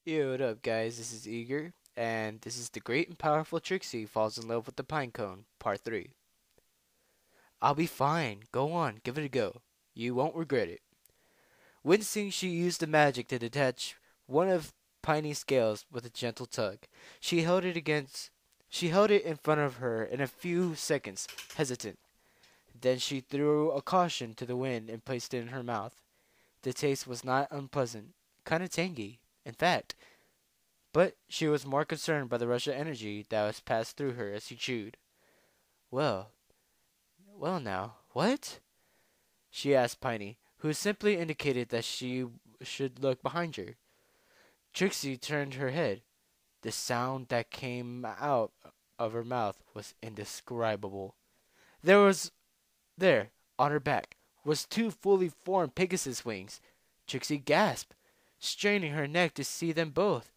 Yo, what up, guys? This is Eager, and this is the great and powerful Trixie falls in love with the pinecone, part 3. I'll be fine. Go on, give it a go. You won't regret it. Wincing, she used the magic to detach one of Piny's scales with a gentle tug. She held it against. She held it in front of her in a few seconds, hesitant. Then she threw a caution to the wind and placed it in her mouth. The taste was not unpleasant, kind of tangy. In fact, but she was more concerned by the rush of energy that was passed through her as she chewed. Well, well now, what? She asked Piney, who simply indicated that she should look behind her. Trixie turned her head. The sound that came out of her mouth was indescribable. There was there, on her back, was two fully formed Pegasus wings. Trixie gasped, straining her neck to see them both.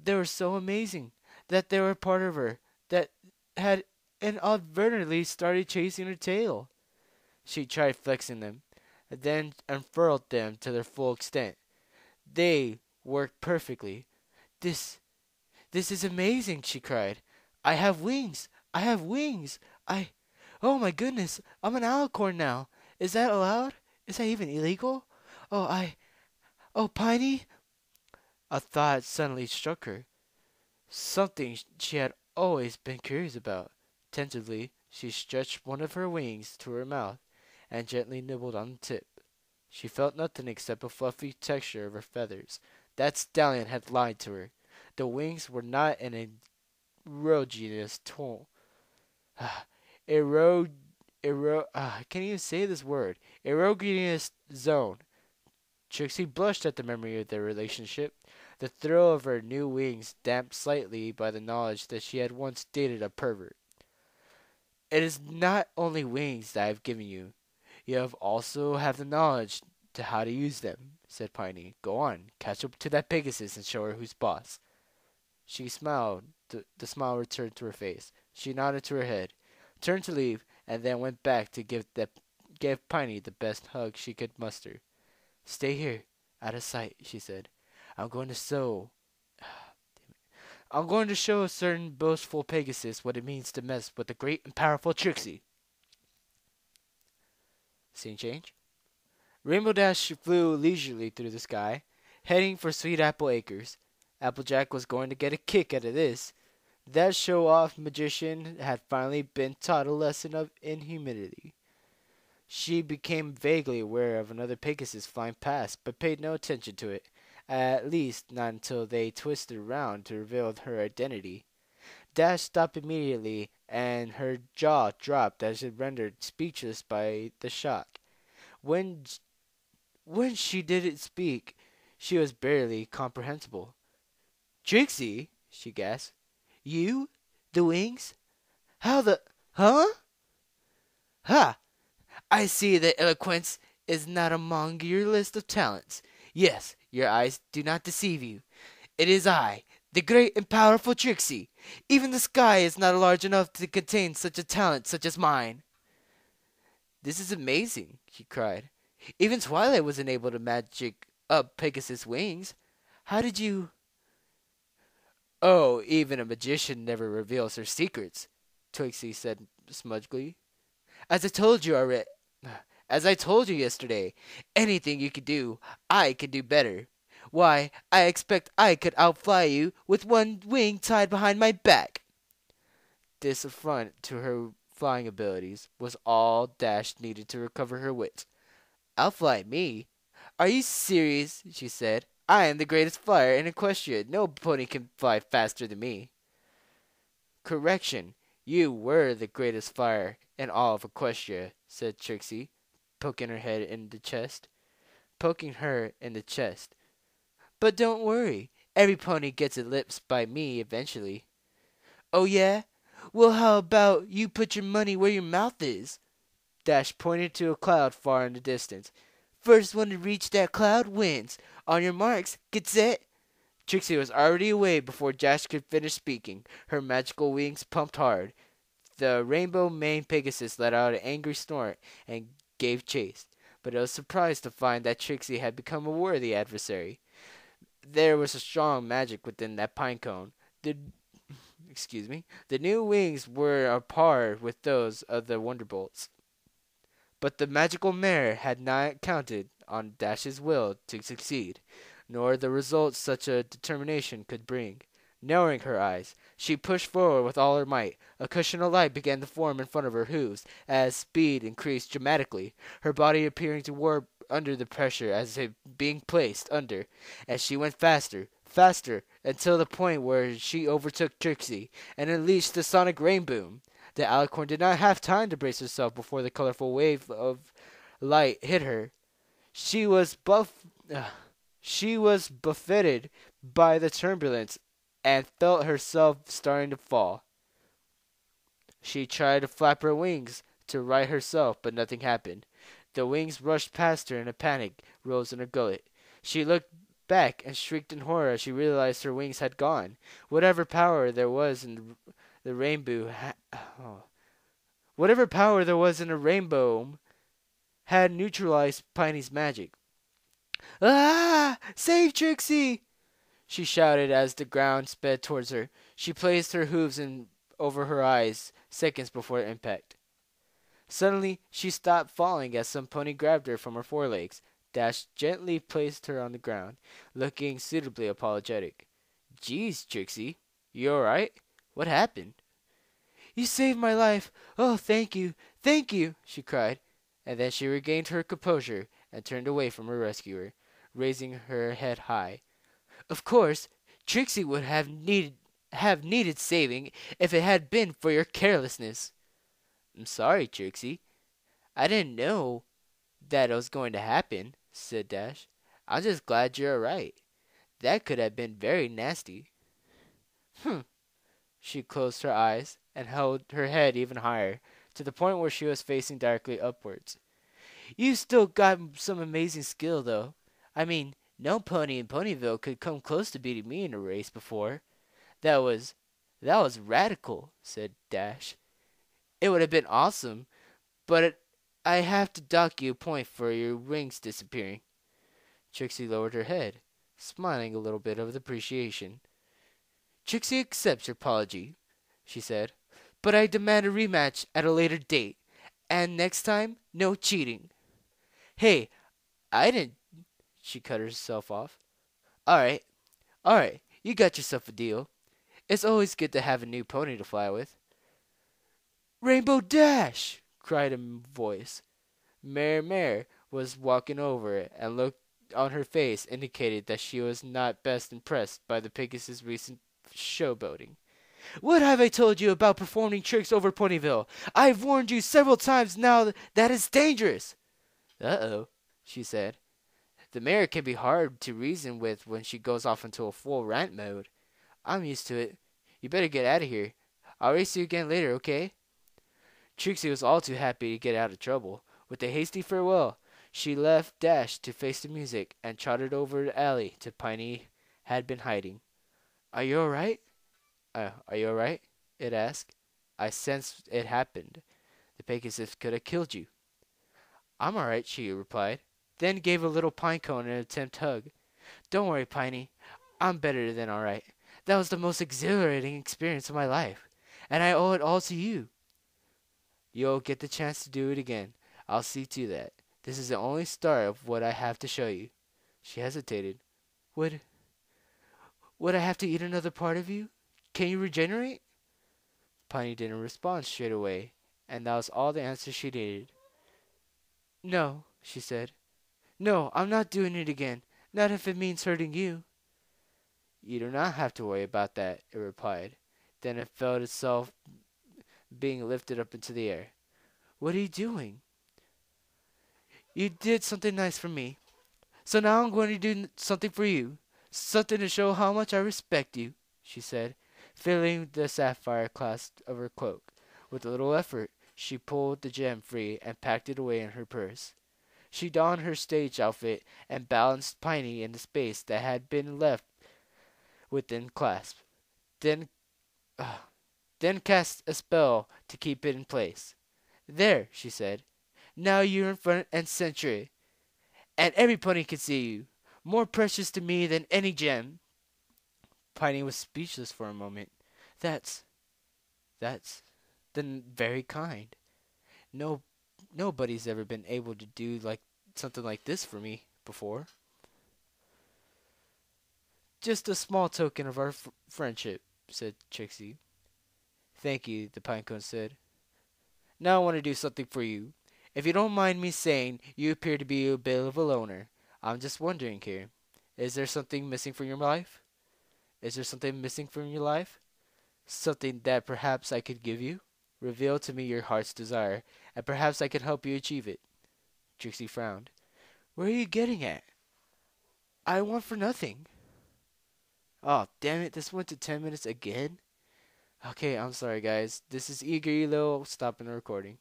They were so amazing that they were part of her, that had inadvertently started chasing her tail. She tried flexing them, then unfurled them to their full extent. They worked perfectly. This, this is amazing, she cried. I have wings! I have wings! Oh my goodness, I'm an alicorn now. Is that allowed? Is that even illegal? Oh, oh, Piney? A thought suddenly struck her. Something she had always been curious about. Tentatively, she stretched one of her wings to her mouth and gently nibbled on the tip. She felt nothing except the fluffy texture of her feathers. That stallion had lied to her. The wings were not an erogenous tone. Ero, I can't even say this word. Erogenous zone. Trixie blushed at the memory of their relationship, the thrill of her new wings damped slightly by the knowledge that she had once dated a pervert. It is not only wings that I have given you. You have also have the knowledge to how to use them, said Piney. Go on, catch up to that Pegasus and show her who's boss. She smiled. The smile returned to her face. She nodded to her head, turned to leave, and then went back to give Piney the best hug she could muster. Stay here, out of sight, she said. I'm going to show. I'm going to show a certain boastful Pegasus what it means to mess with the great and powerful Trixie. Scene change. Rainbow Dash flew leisurely through the sky, heading for Sweet Apple Acres. Applejack was going to get a kick out of this. That show-off magician had finally been taught a lesson of inhumility. She became vaguely aware of another Pegasus flying past, but paid no attention to it, at least not until they twisted around to reveal her identity. Dash stopped immediately, and her jaw dropped as if rendered speechless by the shock. When when she didn't speak, she was barely comprehensible. "Trixie!" she gasped. "You? The wings? How the... Huh? Ha! I see that eloquence is not among your list of talents. Yes, your eyes do not deceive you. It is I, the great and powerful Trixie. Even the sky is not large enough to contain such a talent such as mine." "This is amazing," she cried. "Even Twilight wasn't able to magic up Pegasus' wings. How did you—" "Oh, even a magician never reveals her secrets," Trixie said smugly. As I told you already, as I told you yesterday, anything you could do, I could do better. Why, I expect I could outfly you with one wing tied behind my back." This affront to her flying abilities was all Dash needed to recover her wits. "Outfly me? Are you serious?" she said. "I am the greatest flyer in Equestria. No pony can fly faster than me." "Correction. You were the greatest flyer in all of Equestria," said Trixie, poking her head in the chest. Poking her in the chest. "But don't worry. Every pony gets eclipsed by me eventually." "Oh, yeah? Well, how about you put your money where your mouth is?" Dash pointed to a cloud far in the distance. "First one to reach that cloud wins. On your marks, get set." Trixie was already away before Dash could finish speaking. Her magical wings pumped hard. The rainbow maned Pegasus let out an angry snort and gave chase, but it was surprised to find that Trixie had become a worthy adversary. There was a strong magic within that pine cone. The excuse me. The new wings were on par with those of the Wonderbolts. But the magical mare had not counted on Dash's will to succeed, nor the results such a determination could bring. Narrowing her eyes, she pushed forward with all her might. A cushion of light began to form in front of her hooves, as speed increased dramatically, her body appearing to warp under the pressure as if being placed under, as she went faster, faster, until the point where she overtook Trixie, and unleashed the sonic rainboom. The alicorn did not have time to brace herself before the colorful wave of light hit her. She was she was buffeted by the turbulence and felt herself starting to fall. She tried to flap her wings to right herself, but nothing happened. The wings rushed past her and a panic rose in her gullet. She looked back and shrieked in horror as she realized her wings had gone. Whatever power there was in the rainbow, whatever power there was in the rainbow, had neutralized Piney's magic. Ah! Save Trixie! She shouted as the ground sped towards her. She placed her hooves over her eyes seconds before impact. Suddenly, she stopped falling as some pony grabbed her from her forelegs. Dash gently placed her on the ground, looking suitably apologetic. Geez, Trixie, you all right? What happened? You saved my life. Oh, thank you, she cried. And then she regained her composure and turned away from her rescuer, raising her head high. Of course, Trixie would have needed saving if it had been for your carelessness. I'm sorry, Trixie. I didn't know that it was going to happen, said Dash. I'm just glad you're all right. That could have been very nasty. Humph. She closed her eyes and held her head even higher, to the point where she was facing directly upwards. You still got some amazing skill, though. I mean, no pony in Ponyville could come close to beating me in a race before. That was that was radical, said Dash. It would have been awesome, but I have to dock you a point for your wings disappearing. Trixie lowered her head, smiling a little bit of appreciation. Trixie accepts your apology, she said, but I demand a rematch at a later date, and next time, no cheating. Hey, I didn't. She cut herself off. All right, you got yourself a deal. It's always good to have a new pony to fly with. Rainbow Dash! Cried a voice. Mare was walking over, and look on her face indicated that she was not best impressed by the Pegasus' recent showboating. What have I told you about performing tricks over Ponyville? I've warned you several times now that it's dangerous. Uh-oh, she said. The mare can be hard to reason with when she goes off into a full rant mode. I'm used to it. You better get out of here. I'll race you again later, okay? Trixie was all too happy to get out of trouble. With a hasty farewell, she left Dash to face the music and trotted over the alley to Piney had been hiding. Are you all right? Are you all right? It asked. I sensed it happened. The Pegasus could have killed you. I'm all right, she replied, then gave a little pinecone an attempt hug. Don't worry, Piney. I'm better than all right. That was the most exhilarating experience of my life, and I owe it all to you. You'll get the chance to do it again. I'll see to that. This is the only start of what I have to show you. She hesitated. Would I have to eat another part of you? Can you regenerate? Piney didn't respond straight away, and that was all the answer she needed. No, she said. No, I'm not doing it again. Not if it means hurting you. You do not have to worry about that, it replied. Then it felt itself being lifted up into the air. What are you doing? You did something nice for me. So now I'm going to do something for you. Something to show how much I respect you, she said, filling the sapphire clasp of her cloak. With a little effort, she pulled the gem free and packed it away in her purse. She donned her stage outfit and balanced Piney in the space that had been left within clasp. Then cast a spell to keep it in place. There, she said. Now you're in front and center, and every pony can see you. More precious to me than any gem. Piney was speechless for a moment. That's that's then very kind. No, nobody's ever been able to do like something like this for me before. Just a small token of our friendship, said Trixie. Thank you, the pinecone said. Now I want to do something for you. If you don't mind me saying, you appear to be a bit of a loner. I'm just wondering here. Is there something missing from your life? Is there something missing from your life? Something that perhaps I could give you? Reveal to me your heart's desire, and perhaps I can help you achieve it. Trixie frowned. Where are you getting at? I want for nothing. Oh, damn it, this went to 10 minutes again? Okay, I'm sorry, guys. This is Eager Elo stopping the recording.